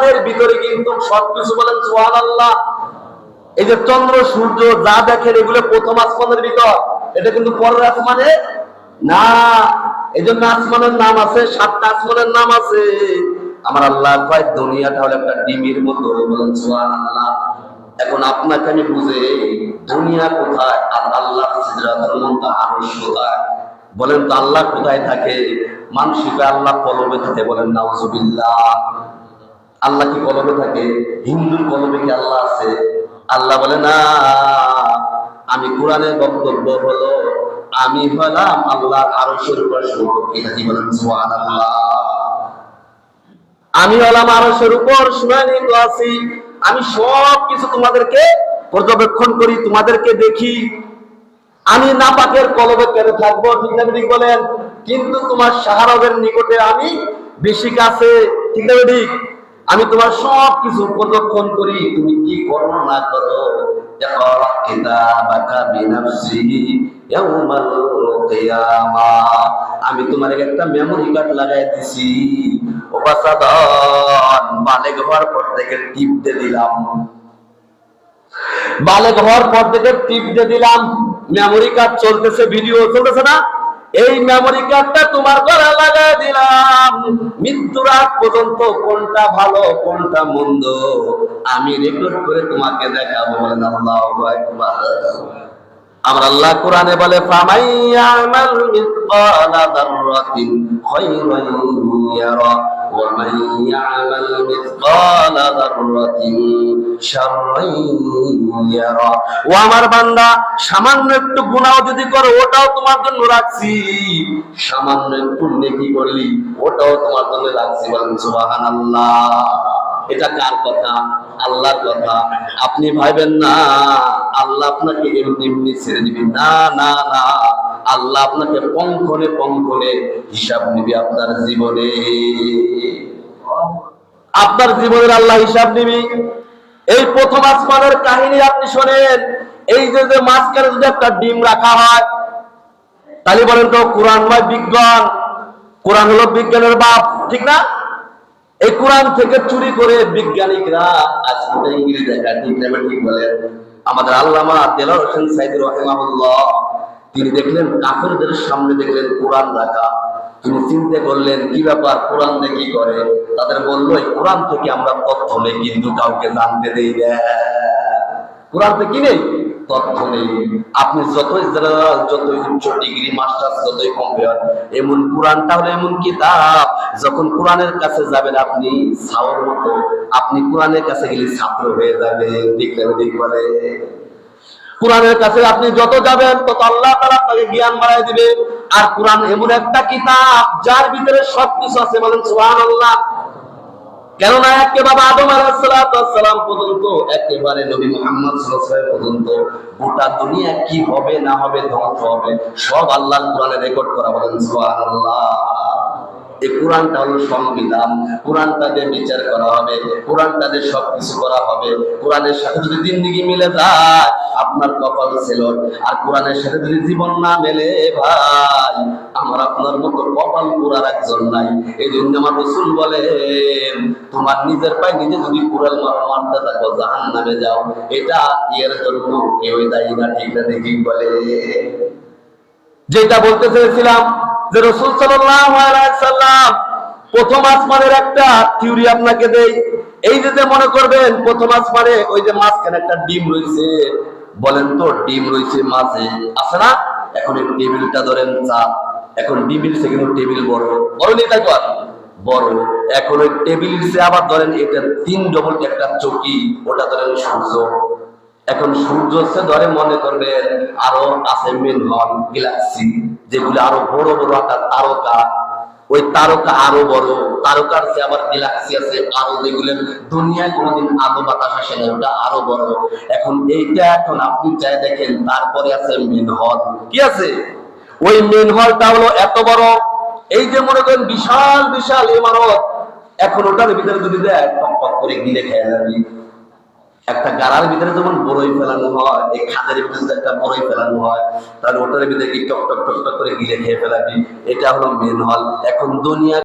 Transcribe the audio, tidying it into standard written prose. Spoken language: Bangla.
আসমানের ভিতরে কিন্তু সবকিছু, বলেন সুবহানাল্লাহ। এই যে চন্দ্র সূর্য যা দেখেন এগুলো প্রথম আসমানের ভিতর, এটা কিন্তু পরের আসমানে না। এই জন্য আসমানের নাম আছে, 7টা আসমানের নাম আছে। আমার আল্লাহ কয় দুনিয়াটা হলো একটা ডিমের মতো, বলেন সুবহানাল্লাহ। এখন আপনাকে আমি বুঝে দুনিয়া কোথায় আর আল্লাহ সিদরাতুল মুনতাহা আরশ কোথায়? বলেন তো আল্লাহ কোথায় থাকে? মানসিকে আল্লাহ কলবে থাকে, বলেন নাউজুবিল্লাহ। আল্লাহ কি কলবে থাকে? হিন্দুর কলবে কি আল্লাহ আছে? আল্লাহ বলে না, আমি কোরআনের বক্তব্য হলো আমি হলাম আল্লাহ আরশের উপর সুরক্ষিত। কি বলেন সুবহানাল্লাহ। আমি হলাম আরশের উপর সুরক্ষিত আছি। আমি সব কিছু তোমাদেরকে পর্যবেক্ষণ করি, তোমাদেরকে দেখি। আমি নাপাকের কলবে কেন থাকবো? ঠিক না ঠিক বলেন? কিন্তু তোমার শাহরবের নিকটে আমি বেশি কাছে, ঠিক না ঠিক? আমি তোমার সব কিছু পর্যবেক্ষণ করি, তুমি কি করো না করো। আমি তোমার একটা মেমোরি কার্ড লাগাই দিছি, বালেগ হওয়ার পর থেকে টিপ দিয়ে দিলাম, বালেগ হওয়ার পর থেকে টিপ দিয়ে দিলাম, মেমোরি কার্ড চলতেছে, ভিডিও চলতেছে না? এই মেমোরি কার্ডটা তোমার ঘরে লাগাই দিলাম। মৃত্যুর আগ পর্যন্ত কোনটা ভালো কোনটা মন্দ আমি রেকর্ড করে তোমাকে দেখাবো। বলেন আল্লাহু আকবার। আমার আল্লাহ কোরআনে বলে ফামাইয়ামাল মিসকালা যাররাতিন খায়রান ইয়ারা ওয়া মান ইয়ামাল মিসকালা যাররাতিন শাররান ইয়ারা। ও আমার বান্দা, সামান্য একটু গুনাহ যদি করো ওটাও তোমার জন্য রাখছি, সামান্য একটু নেকি করলি ওটাও তোমার জন্য রাখছি। বলেন সুবহানাল্লাহ। এটা কার কথা? আল্লাহর কথা। আপনি ভাবেন না আল্লাহ আপনাকে এমনি এমনি ছেড়ে দিবেন, না না না। আল্লাহ আপনাকে পঙ্খনে পঙ্খনে হিসাব নিবে আপনার জীবনে, আপনার জীবনের আল্লাহ হিসাব নিবি। এই প্রথম আসমানের কাহিনী আপনি শোনেন। এই যে মাঝখানে যদি একটা ডিম রাখা হয়, তাহলে বলেন তো কোরআনময় বিজ্ঞান, কোরআন হলো বিজ্ঞানের বাপ, ঠিক না? এই কোরআন থেকে চুরি করে বিজ্ঞানিকরা আজকে ইংরেজি দেখা, ঠিক না ঠিক বলেন? আমাদের আল্লামা দেলোয়ার হোসেন সাইদী রাহিমাহুল্লাহ তিনি দেখলেন কাফেরদের সামনে দেখলেন কোরআন রাখা। তিনি চিন্তা করলেন কি ব্যাপার, কোরআন দিয়ে কি করে? তাদের বললো এই কোরআন থেকে আমরা তথ্য নেই কিন্তু কাউকে জানতে দেই না। কোরআন থেকে কি নেই? তথ্য নেই। আপনি যতই জেনারেল, যতই উচ্চ ডিগ্রি মাস্টার্স যতই কমপ্লিট, এমন কোরআনটা হলো এমন কিতাব, যখন কোরআনের কাছে যাবেন আপনি ছাওয়ার মতো, আপনি কোরআনের কাছে গেলে ছাত্র হয়ে যাবেন, ঠিক না ঠিক বলে? কোরআনের কাছে আপনি যত যাবেন তত আল্লাহ তাআলা আপনাকে জ্ঞান বাড়ায় দিবে। আর কোরআন এমন একটা কিতাব যার ভিতরে সবকিছু আছে, বলেন সুবহানাল্লাহ। কেননা একেবারে আদম আলাইহিস সালাম পর্যন্ত, একেবারে নবী মুহাম্মদ সাল্লাল্লাহু আলাইহি ওয়াসাল্লাম পর্যন্ত গোটা দুনিয়া কি হবে না হবে, ধ্বংস হবে, সব আল্লাহর কোরআনে রেকর্ড করা। বলেন সুবহানাল্লাহ। এই কোরআনটা হলো সংবিধান, কোরআনটা দিয়ে বিচার করা হবে, কোরআনটা দিয়ে সবকিছু করা হবে। কোরআনের সাথে যদি জিন্দেগি মিলে যায় আপনার কপাল ছিল, আর কোরআনের সাথে যদি জীবন না মেলে ভাই আমার আপনার মতো কপাল পুরার একজন নাই। এই জন্য আমার রাসূল বলেন তোমার নিজের পায়ে নিজে যদি কুড়াল মারতে থাকো জাহান্নামে যাও, এটা এর জন্য কেউ দায়ী না, ঠিক না ঠিক বলে? যেটা বলতে চেয়েছিলাম যে রাসূল সাল্লাল্লাহু আলাইহি সাল্লাম প্রথম আসমানের একটা থিওরি আপনাকে দেই। এই যে মনে করবেন প্রথম আসমানে ওই যে মাঝখানে একটা ডিম রয়েছে, বলেন তো ডিম রয়েছে মাঝে, আছে না? এখন এই টেবিলটা ধরেন চাপ, এখন টেবিল সে কিন্তু টেবিল বড় বড় নেই, তাই তো বড়। এখন ওই টেবিল সে আবার ধরেন এটা 3 ডবল একটা চৌকি, ওটা ধরেন সূর্য। এখন সূর্য হচ্ছে ধরে মনে করবেন আরো আছে মেনহল গ্যালাক্সি, যেগুলো আরো বড় বড় আকার তারকা, ওই তারকা আরো বড়, তারকার চেয়ে আবার গ্যালাক্সি আছে আরো, যেগুলো দুনিয়ায় কোনোদিন আলো বাতাস আসে না, ওটা আরো বড়। এখন এইটা এখন আপনি চাই দেখেন, তারপরে আছে মেনহল। কি আছে? ওই মেনহলটা হলো এত বড়, এই যে মনে করেন বিশাল বিশাল ইমারত, এখন ওটার ভিতরে যদি দেয় টক টক করে গিলে খেয়ে যাবি। একটা গাড়ার ভিতরে যেমন বড়ই ফেলানো হয়, এই খাদের ভিতরে যদি একটা বড়ই ফেলানো হয়, তাহলে ওটার ভিতরে কি টক টক টক টক করে গিলে খেয়ে ফেলাবি। এটা হলো মেনহল। এখন দুনিয়া